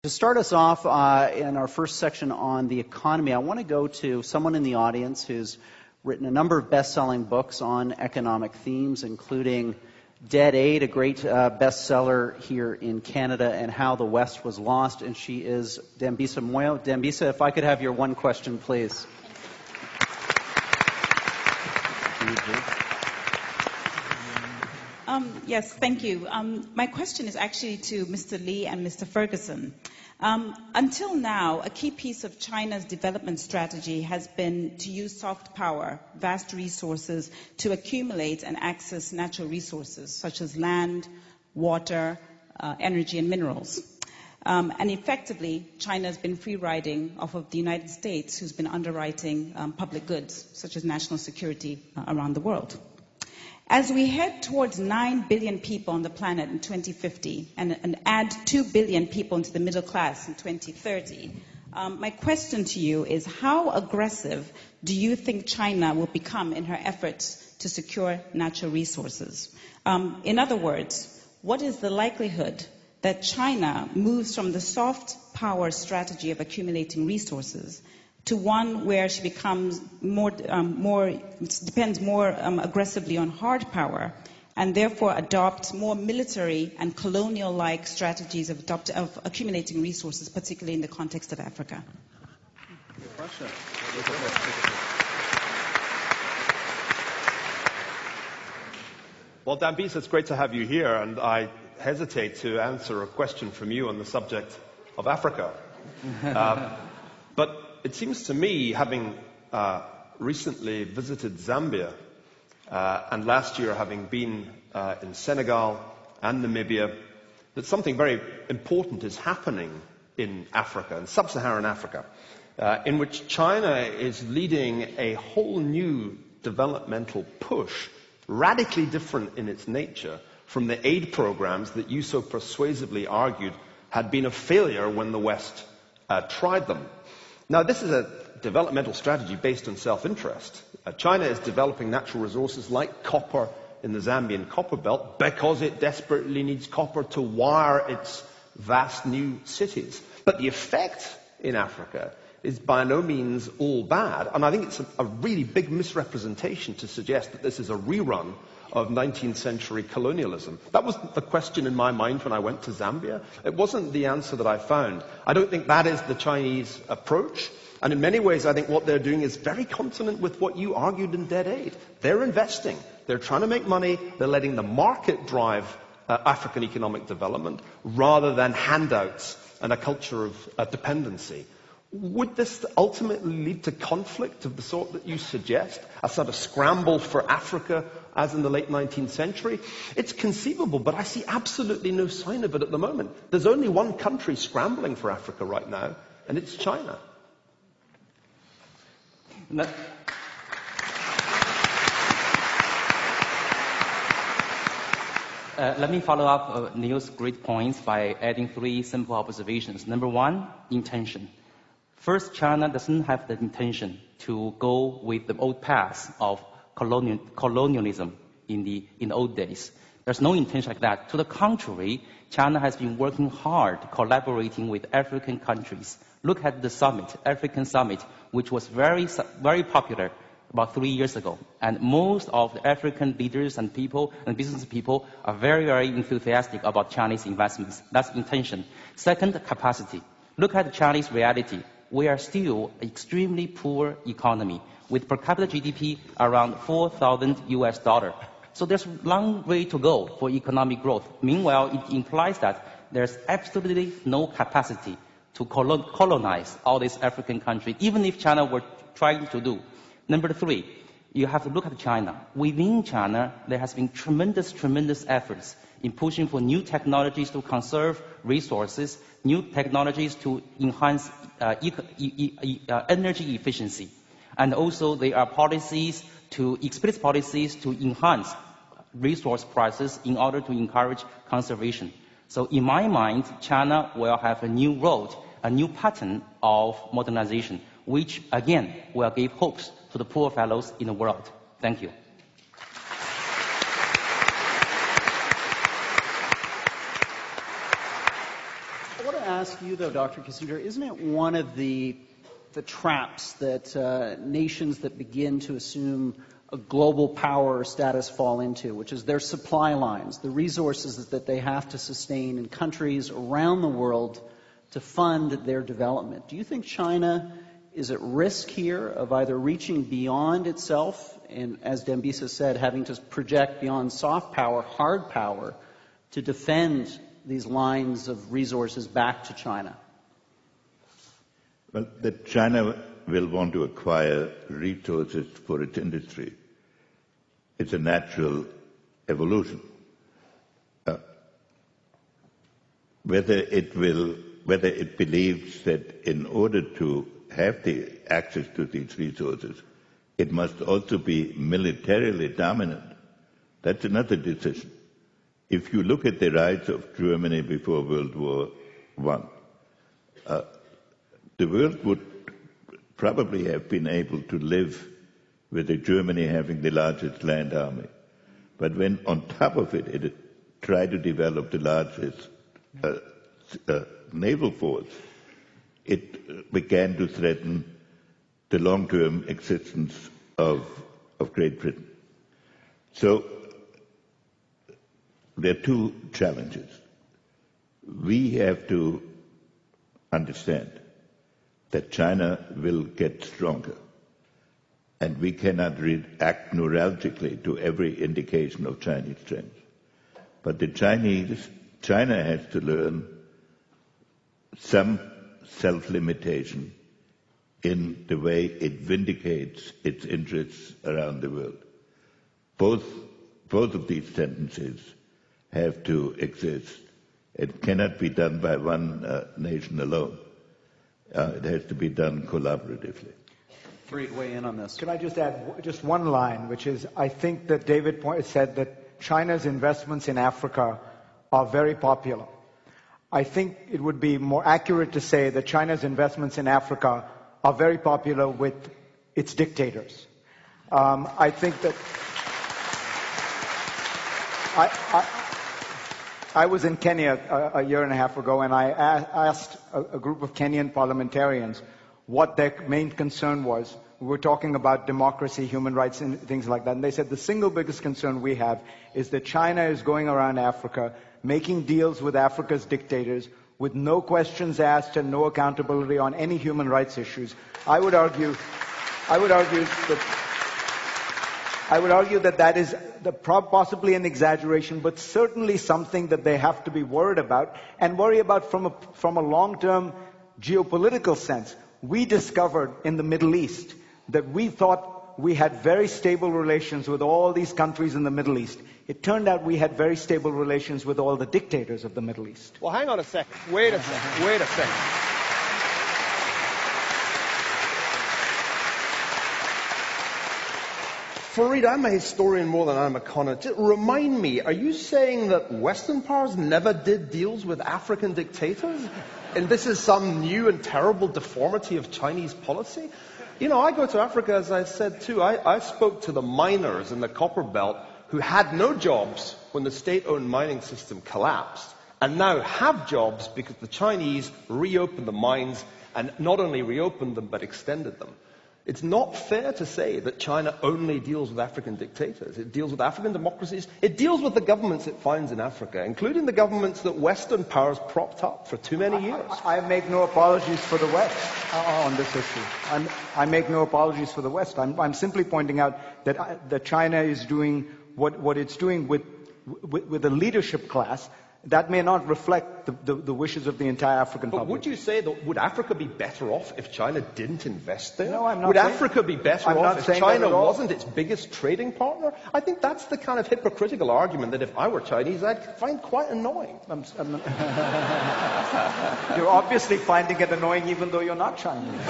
To start us off in our first section on the economy, I want to go to someone in the audience who's written a number of best-selling books on economic themes, including Dead Aid, a great bestseller here in Canada, and How the West Was Lost, and she is Dambisa Moyo. Dambisa, if I could have your one question, please. Yes, thank you. My question is actually to Mr. Lee and Mr. Ferguson. Until now, a key piece of China's development strategy has been to use soft power, vast resources, to accumulate and access natural resources such as land, water, energy, and minerals. And effectively, China has been free riding off of the United States, who's been underwriting public goods, such as national security around the world. As we head towards 9 billion people on the planet in 2050 and add 2 billion people into the middle class in 2030, my question to you is, how aggressive do you think China will become in her efforts to secure natural resources? In other words, what is the likelihood that China moves from the soft power strategy of accumulating resources to one where she becomes depends more aggressively on hard power, and therefore adopts more military and colonial-like strategies of accumulating resources, particularly in the context of Africa? Good question. Well, Dambisa, it's great to have you here, and I hesitate to answer a question from you on the subject of Africa. But it seems to me, having recently visited Zambia, and last year having been in Senegal and Namibia, that something very important is happening in Africa, in sub-Saharan Africa, in which China is leading a whole new developmental push, radically different in its nature from the aid programs that you so persuasively argued had been a failure when the West tried them. Now, this is a developmental strategy based on self-interest. China is developing natural resources like copper in the Zambian copper belt because it desperately needs copper to wire its vast new cities. But the effect in Africa is by no means all bad. And I think it's a really big misrepresentation to suggest that this is a rerun of 19th century colonialism. That was the question in my mind when I went to Zambia. It wasn't the answer that I found. I don't think that is the Chinese approach. And in many ways, I think what they're doing is very consonant with what you argued in Dead Aid. They're investing. They're trying to make money. They're letting the market drive African economic development rather than handouts and a culture of dependency. Would this ultimately lead to conflict of the sort that you suggest? A sort of scramble for Africa as in the late 19th century? It's conceivable, but I see absolutely no sign of it at the moment. There's only one country scrambling for Africa right now, and it's China. Let me follow up Neil's great points by adding 3 simple observations. Number 1, intention. First, China doesn't have the intention to go with the old path of colonialism in the old days. There's no intention like that. To the contrary, China has been working hard, collaborating with African countries. Look at the summit, African summit, which was very, very popular about 3 years ago. And most of the African leaders and people and business people are very, very enthusiastic about Chinese investments. That's intention. Second, capacity. Look at the Chinese reality. We are still an extremely poor economy with per capita GDP around $4,000. So there's a long way to go for economic growth. Meanwhile, it implies that there's absolutely no capacity to colonize all these African countries, even if China were trying to do. Number 3, you have to look at China. Within China, there has been tremendous efforts in pushing for new technologies to conserve resources, new technologies to enhance energy efficiency. And also there are explicit policies to enhance resource prices in order to encourage conservation. So in my mind, China will have a new road, a new pattern of modernization, which again will give hopes to the poor fellows in the world. Thank you. I want to ask you, though, Dr. Kissinger, isn't it one of the traps that nations that begin to assume a global power status fall into, which is their supply lines, the resources that they have to sustain in countries around the world to fund their development? Do you think China is at risk here of either reaching beyond itself and, as Dambisa said, having to project beyond soft power, hard power, to defend these lines of resources back to China? Well, that China will want to acquire resources for its industry. It's a natural evolution. Whether it believes that in order to have the access to these resources, it must also be militarily dominant, that's another decision. If you look at the rise of Germany before World War I, the world would probably have been able to live with Germany having the largest land army. But when on top of it, it tried to develop the largest naval force, it began to threaten the long-term existence of Great Britain. So there are two challenges. We have to understand that China will get stronger, and we cannot react neuralgically to every indication of Chinese strength. But China has to learn some self-limitation in the way it vindicates its interests around the world. Both of these tendencies have to exist. It cannot be done by one nation alone. It has to be done collaboratively. Great weigh in on this. Can I just add just one line, which is, I think that David said that China's investments in Africa are very popular. I think it would be more accurate to say that China's investments in Africa are very popular with its dictators. I think that I was in Kenya a year and a half ago, and I asked a group of Kenyan parliamentarians what their main concern was. We were talking about democracy, human rights, and things like that. And they said the single biggest concern we have is that China is going around Africa, making deals with Africa's dictators, with no questions asked and no accountability on any human rights issues. I would argue that that is possibly an exaggeration, but certainly something that they have to be worried about, and worry about from a long-term geopolitical sense. We discovered in the Middle East that we thought we had very stable relations with all these countries in the Middle East. It turned out we had very stable relations with all the dictators of the Middle East. Well, hang on a second. Wait a second. Fareed, I'm a historian more than I'm a economist. Just remind me, are you saying that Western powers never did deals with African dictators? And this is some new and terrible deformity of Chinese policy? You know, I go to Africa, as I said too. I spoke to the miners in the copper belt who had no jobs when the state-owned mining system collapsed, and now have jobs because the Chinese reopened the mines, and not only reopened them, but extended them. It's not fair to say that China only deals with African dictators. It deals with African democracies. It deals with the governments it finds in Africa, including the governments that Western powers propped up for too many years. I make no apologies for the West on this issue. I make no apologies for the West. I'm simply pointing out that China is doing what it's doing with the leadership class. That may not reflect the wishes of the entire African public. But would you say that would Africa be better off if China didn't invest there? No, I'm not Would saying, Africa be better I'm off not if saying China that at all. wasn't its biggest trading partner? I think that's the kind of hypocritical argument that if I were Chinese, I'd find quite annoying. You're obviously finding it annoying even though you're not Chinese.